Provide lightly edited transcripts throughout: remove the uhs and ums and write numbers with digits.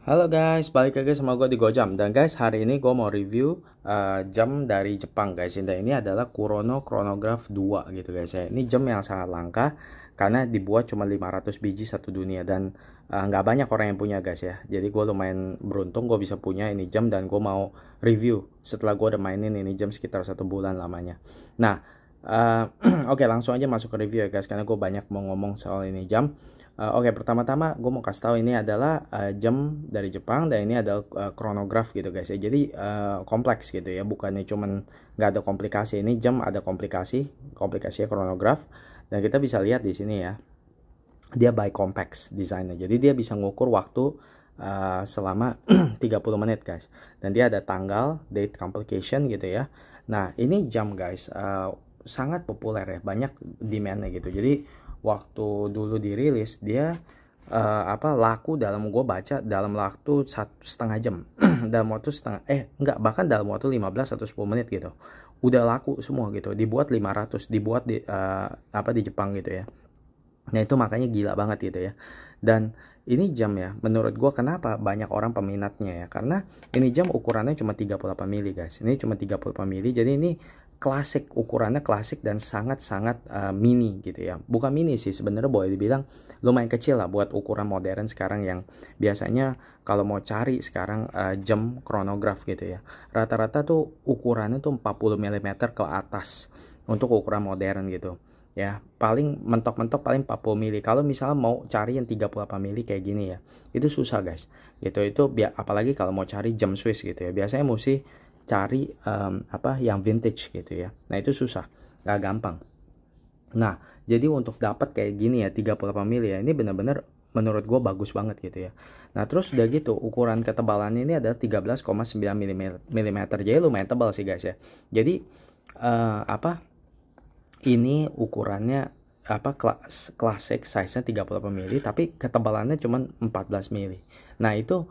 Halo guys, balik lagi sama gue di Gojam. Dan guys, hari ini gue mau review jam dari Jepang guys. Dan ini adalah Kurono Chronograph 2 gitu guys ya. Ini jam yang sangat langka karena dibuat cuma 500 biji satu dunia. Dan nggak banyak orang yang punya guys ya. Jadi gue lumayan beruntung gue bisa punya ini jam. Dan gue mau review setelah gue udah mainin ini jam sekitar 1 bulan lamanya. Nah, oke, langsung aja masuk ke review ya guys. Karena gue banyak mau ngomong soal ini jam. Oke, pertama-tama gue mau kasih tahu ini adalah jam dari Jepang dan ini adalah chronograph gitu guys ya. Jadi kompleks gitu ya, bukannya cuman nggak ada komplikasi. Ini jam ada komplikasinya chronograph. Dan kita bisa lihat di sini ya, dia bicompax desainnya. Jadi dia bisa ngukur waktu selama 30 menit guys. Dan dia ada tanggal, date complication gitu ya. Nah ini jam guys sangat populer ya, banyak demandnya gitu. Jadi waktu dulu dirilis dia laku dalam gue baca dalam waktu 1,5 jam dalam waktu enggak, bahkan dalam waktu 15 atau 10 menit gitu udah laku semua gitu, dibuat 500, dibuat di Jepang gitu ya. Nah itu makanya gila banget gitu ya. Dan ini jam ya, menurut gue kenapa banyak orang peminatnya ya, karena ini jam ukurannya cuma 38 mili guys. Ini cuma 38 mili, jadi ini klasik, ukurannya klasik dan sangat-sangat mini gitu ya. Bukan mini sih, sebenarnya boleh dibilang lumayan kecil lah buat ukuran modern sekarang yang biasanya kalau mau cari sekarang jam chronograph gitu ya. Rata-rata tuh ukurannya tuh 40 mm ke atas untuk ukuran modern gitu ya. Paling mentok-mentok paling 40 mili. Kalau misalnya mau cari yang 38 mili kayak gini ya, itu susah guys gitu. Itu apalagi kalau mau cari jam Swiss gitu ya, biasanya mesti cari yang vintage gitu ya. Nah itu susah, nggak gampang. Nah jadi untuk dapat kayak gini ya 38 mili ya, ini bener-bener menurut gue bagus banget gitu ya. Nah terus udah gitu ukuran ketebalannya ini adalah 13,9 mm. Jadi lumayan tebal sih guys ya. Jadi ini ukurannya classic size-nya 38 mili tapi ketebalannya cuma 14 mili. Nah itu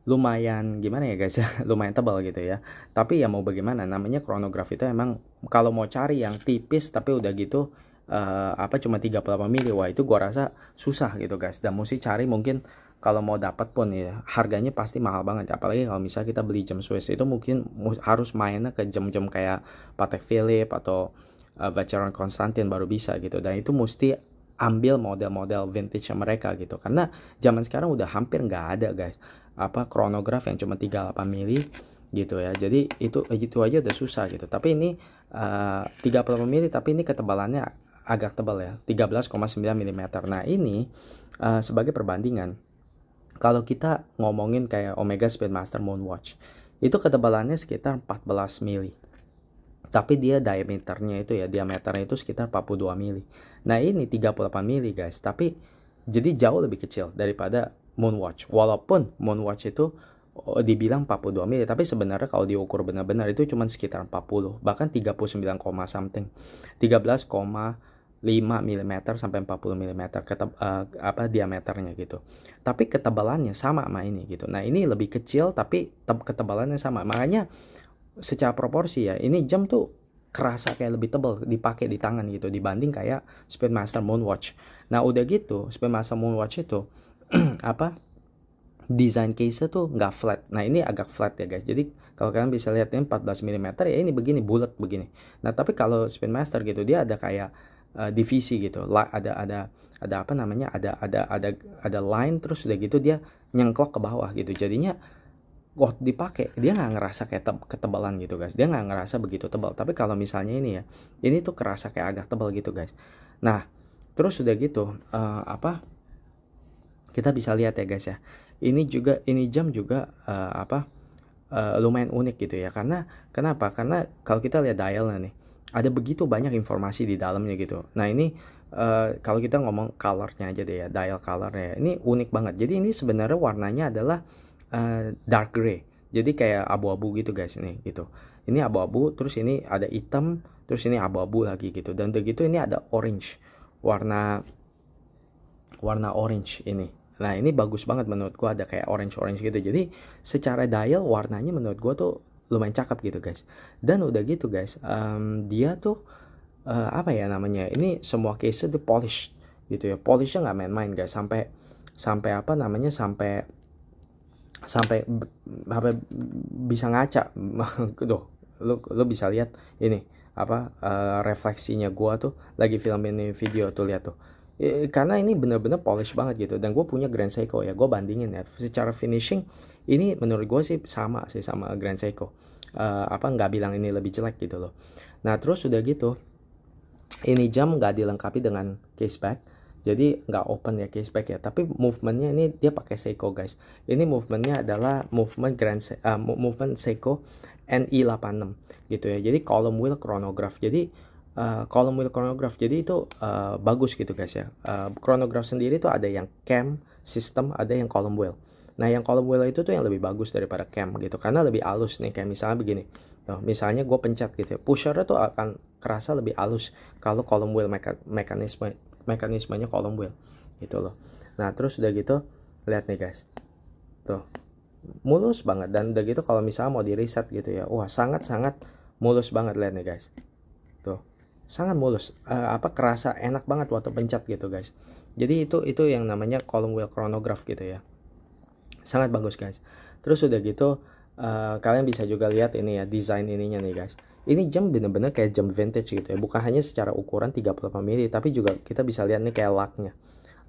lumayan gimana ya guys ya, lumayan tebal gitu ya. Tapi ya mau bagaimana, namanya chronograph itu emang kalau mau cari yang tipis tapi udah gitu cuma 38 mili, wah itu gua rasa susah gitu guys. Dan mesti cari mungkin kalau mau dapat pun ya harganya pasti mahal banget. Apalagi kalau misalnya kita beli jam Swiss itu mungkin harus mainnya ke jam-jam kayak Patek Philippe atau Vacheron Constantin baru bisa gitu. Dan itu mesti ambil model-model vintage mereka gitu, karena zaman sekarang udah hampir nggak ada guys chronograph yang cuma 38 mili gitu ya. Jadi itu aja udah susah gitu. Tapi ini 38 mili tapi ini ketebalannya agak tebal ya, 13,9 mm. Nah ini sebagai perbandingan, kalau kita ngomongin kayak Omega Speedmaster Moonwatch, itu ketebalannya sekitar 14 mili. Tapi dia diameternya itu sekitar 42 mili. Nah ini 38 mili guys, tapi jadi jauh lebih kecil daripada Moonwatch. Walaupun Moonwatch itu dibilang 42 mili, tapi sebenarnya kalau diukur benar-benar itu cuma sekitar 40, bahkan 39, something, 13,5 mm sampai 40 mm diameternya gitu. Tapi ketebalannya sama sama ini gitu. Nah ini lebih kecil tapi ketebalannya sama. Makanya secara proporsi ya, ini jam tuh kerasa kayak lebih tebal dipakai di tangan gitu dibanding kayak Speedmaster Moonwatch. Nah udah gitu Speedmaster Moonwatch itu desain case tuh nggak flat. Nah ini agak flat ya guys. Jadi kalau kalian bisa lihat ini 14 mm ya, ini begini bulat begini. Nah tapi kalau Speedmaster gitu dia ada kayak divisi gitu. Ada apa namanya? Ada line, terus udah gitu dia nyengklok ke bawah gitu. Jadinya waktu dipakai dia nggak ngerasa kayak ketebalan gitu guys, dia nggak ngerasa begitu tebal. Tapi kalau misalnya ini ya, ini tuh kerasa kayak agak tebal gitu guys. Nah terus udah gitu kita bisa lihat ya guys ya, ini jam juga lumayan unik gitu ya. Karena kenapa, karena kalau kita lihat dialnya nih, ada begitu banyak informasi di dalamnya gitu. Nah ini kalau kita ngomong colornya aja deh ya, dial colornya ini unik banget. Jadi ini sebenarnya warnanya adalah dark gray, jadi kayak abu-abu gitu guys nih gitu. Ini abu-abu, terus ini ada hitam, terus ini abu-abu lagi gitu. Dan begitu ini ada orange, warna orange ini. Nah ini bagus banget menurut gua, ada kayak orange gitu. Jadi secara dial warnanya menurut gua tuh lumayan cakep gitu guys. Dan udah gitu guys dia tuh ini semua case tuh polish gitu ya. Polishnya nggak main-main guys, sampai sampai sampai bisa ngaca. Tuh, lu bisa lihat ini apa refleksinya gua tuh lagi film ini video tuh, lihat tuh. Karena ini bener-bener polish banget gitu, dan gue punya Grand Seiko ya, gue bandingin ya secara finishing ini menurut gue sih sama Grand Seiko. Apa nggak bilang ini lebih jelek gitu loh. Nah terus udah gitu, ini jam nggak dilengkapi dengan case back, jadi nggak open ya case back ya, tapi movementnya ini dia pakai Seiko guys. Ini movementnya adalah movement movement Seiko NI86 gitu ya. Jadi column wheel chronograph, jadi column wheel chronograph, jadi itu bagus gitu guys ya. Chronograph sendiri tuh ada yang cam system, ada yang column wheel. Nah yang column wheel itu tuh yang lebih bagus daripada cam gitu, karena lebih halus nih. Kayak misalnya begini, tuh, misalnya gue pencet gitu ya, pushernya tuh akan kerasa lebih halus kalau column wheel mekanismenya column wheel gitu loh. Nah terus udah gitu, lihat nih guys, tuh mulus banget. Dan udah gitu kalau misalnya mau di reset gitu ya, wah sangat mulus banget. Lihat nih guys, tuh sangat mulus, kerasa enak banget waktu pencet gitu guys. Jadi itu yang namanya column wheel chronograph gitu ya, sangat bagus guys. Terus udah gitu kalian bisa juga lihat ini ya, desain ininya nih guys. Ini jam bener-bener kayak jam vintage gitu ya, bukan hanya secara ukuran 38 mili, tapi juga kita bisa lihat nih kayak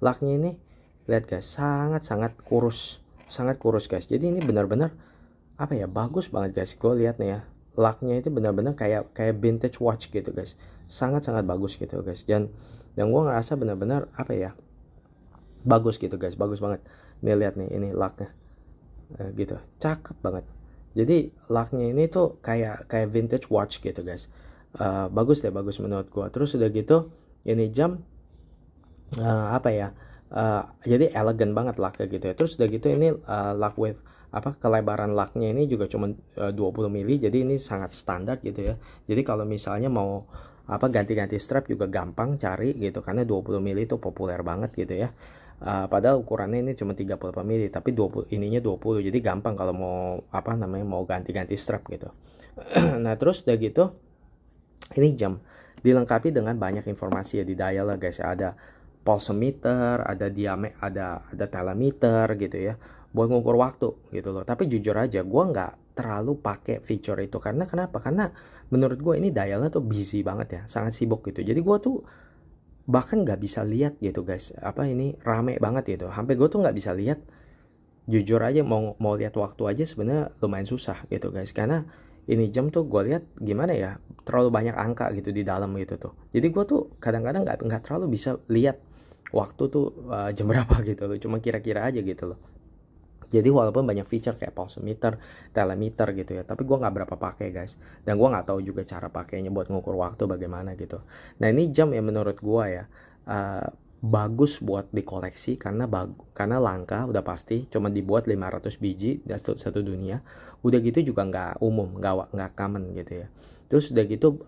laknya ini, lihat guys, sangat kurus guys. Jadi ini benar-benar apa ya, bagus banget guys. Gue lihat nih ya, laknya itu benar-benar kayak vintage watch gitu guys, sangat bagus gitu guys. Dan gue ngerasa benar-benar apa ya, bagus gitu guys, bagus banget. Nih lihat nih, ini laknya gitu, cakep banget. Jadi laknya ini tuh kayak vintage watch gitu guys. Bagus menurut gua. Terus udah gitu ini jam jadi elegan banget laknya gitu ya. Terus udah gitu ini lock with kelebaran laknya ini juga cuma 20 mili, jadi ini sangat standar gitu ya. Jadi kalau misalnya mau ganti-ganti strap juga gampang cari gitu, karena 20 mili itu populer banget gitu ya. Padahal ukurannya ini cuma 38 mili, tapi 20 ininya 20, jadi gampang kalau mau mau ganti-ganti strap gitu. Nah terus udah gitu ini jam dilengkapi dengan banyak informasi ya di dial lah guys. Ada pulse meter, ada ada telemeter gitu ya, buat ngukur waktu gitu loh. Tapi jujur aja gue nggak terlalu pakai feature itu, karena kenapa? Karena menurut gue ini dialnya tuh busy banget ya, sangat sibuk gitu. Jadi gue tuh bahkan nggak bisa lihat gitu guys, ini rame banget gitu, hampir gue tuh nggak bisa lihat. Jujur aja mau lihat waktu aja sebenarnya lumayan susah gitu guys, karena ini jam tuh gue lihat gimana ya, terlalu banyak angka gitu di dalam gitu tuh. Jadi gue tuh kadang-kadang nggak terlalu bisa lihat waktu tuh jam berapa gitu loh, cuma kira-kira aja gitu loh. Jadi walaupun banyak feature kayak pulse meter, telemeter gitu ya, tapi gue nggak berapa pakai guys. Dan gue nggak tahu juga cara pakainya buat ngukur waktu bagaimana gitu. Nah ini jam yang menurut gue ya bagus buat dikoleksi, karena langka udah pasti, cuma dibuat 500 biji dari satu dunia. Udah gitu juga nggak umum, nggak common gitu ya. Terus udah gitu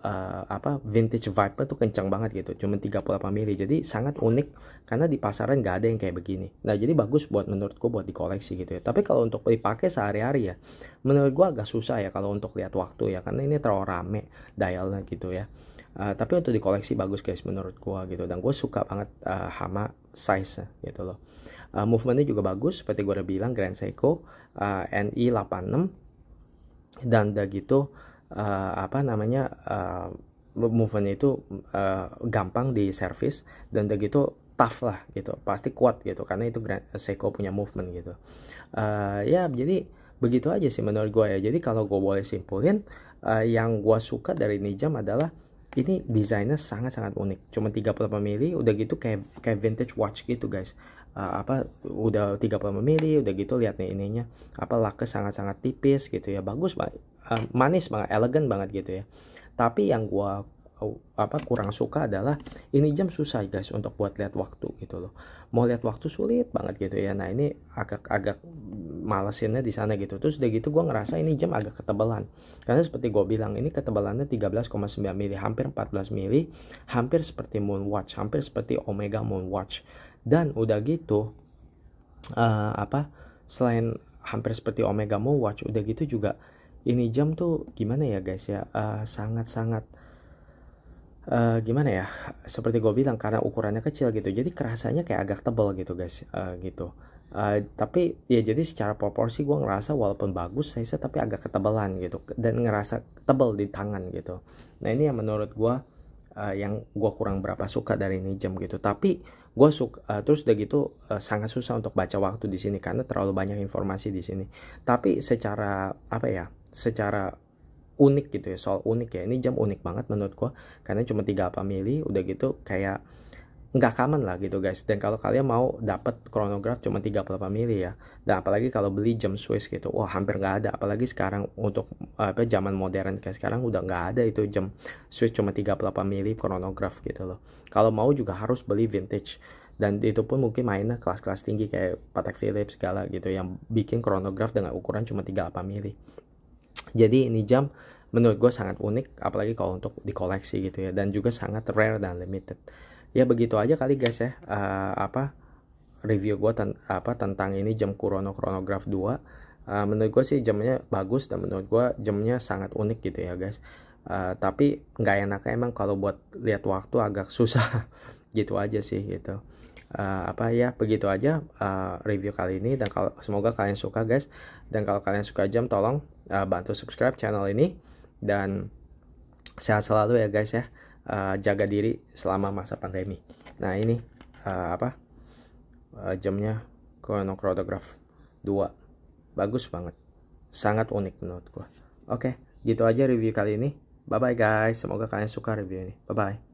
vintage vibe-nya tuh kencang banget gitu, cuma 38 mili, jadi sangat unik karena di pasaran nggak ada yang kayak begini. Nah jadi bagus menurutku buat dikoleksi gitu ya. Tapi kalau untuk dipakai sehari-hari ya, menurut gua agak susah ya kalau untuk lihat waktu ya, karena ini terlalu rame dialnya gitu ya. Tapi untuk dikoleksi bagus guys menurut gua gitu, dan gue suka banget sama size gitu loh. Movementnya juga bagus seperti gue udah bilang, Grand Seiko NI86. Dan udah gitu movementnya itu gampang di service, dan udah gitu tough lah gitu, pasti kuat gitu, karena itu Seiko punya movement gitu. Ya jadi begitu aja sih menurut gue ya. Jadi kalau gue boleh simpulin, yang gue suka dari ini jam adalah ini desainnya sangat unik, cuma 38 mili, udah gitu kayak vintage watch gitu guys. Udah 35 mili, udah gitu lihat nih ininya, laknya sangat tipis gitu ya, bagus banget, manis banget, elegan banget gitu ya. Tapi yang gua kurang suka adalah ini jam susah guys untuk buat lihat waktu gitu loh. Mau lihat waktu sulit banget gitu ya. Nah ini agak malesinnya di sana gitu. Terus udah gitu gue ngerasa ini jam agak ketebalan, karena seperti gue bilang ini ketebalannya 13,9 mili, hampir 14 mili, hampir seperti Moon Watch, hampir seperti Omega Moon Watch. Dan udah gitu selain hampir seperti Omega Moon Watch, udah gitu juga ini jam tuh gimana ya guys ya, sangat gimana ya, seperti gue bilang karena ukurannya kecil gitu, jadi kerasanya kayak agak tebal gitu guys, gitu. Tapi ya jadi secara proporsi gue ngerasa walaupun bagus size tapi agak ketebalan gitu dan ngerasa tebal di tangan gitu. Nah ini yang menurut gue yang gue kurang berapa suka dari ini jam gitu. Tapi gue suka terus udah gitu sangat susah untuk baca waktu di sini karena terlalu banyak informasi di sini. Tapi secara apa ya, secara unik gitu ya, soal unik ya, ini jam unik banget menurut gue karena cuma 38 mili, udah gitu kayak nggak common lah gitu guys. Dan kalau kalian mau dapat chronograph cuma 38 mili ya, dan apalagi kalau beli jam Swiss gitu, wah hampir nggak ada. Apalagi sekarang untuk apa zaman modern kayak sekarang udah nggak ada itu jam Swiss cuma 38 mili chronograph gitu loh. Kalau mau juga harus beli vintage, dan itu pun mungkin mainnya kelas-kelas tinggi kayak Patek Philippe segala gitu yang bikin chronograph dengan ukuran cuma 38 mili. Jadi ini jam menurut gue sangat unik, apalagi kalau untuk dikoleksi gitu ya, dan juga sangat rare dan limited. Ya begitu aja kali guys ya, review gue tentang ini jam Kurono Chronograph 2. Menurut gue sih jamnya bagus dan menurut gue jamnya sangat unik gitu ya guys. Tapi nggak enaknya emang kalau buat lihat waktu agak susah gitu aja sih gitu. Begitu aja review kali ini, dan kalau semoga kalian suka guys, dan kalau kalian suka jam tolong bantu subscribe channel ini, dan sehat selalu ya guys ya. Jaga diri selama masa pandemi. Nah ini jamnya Chronograph 2 bagus banget, sangat unik menurut gua. Oke, gitu aja review kali ini. Bye bye guys, semoga kalian suka review ini. Bye bye.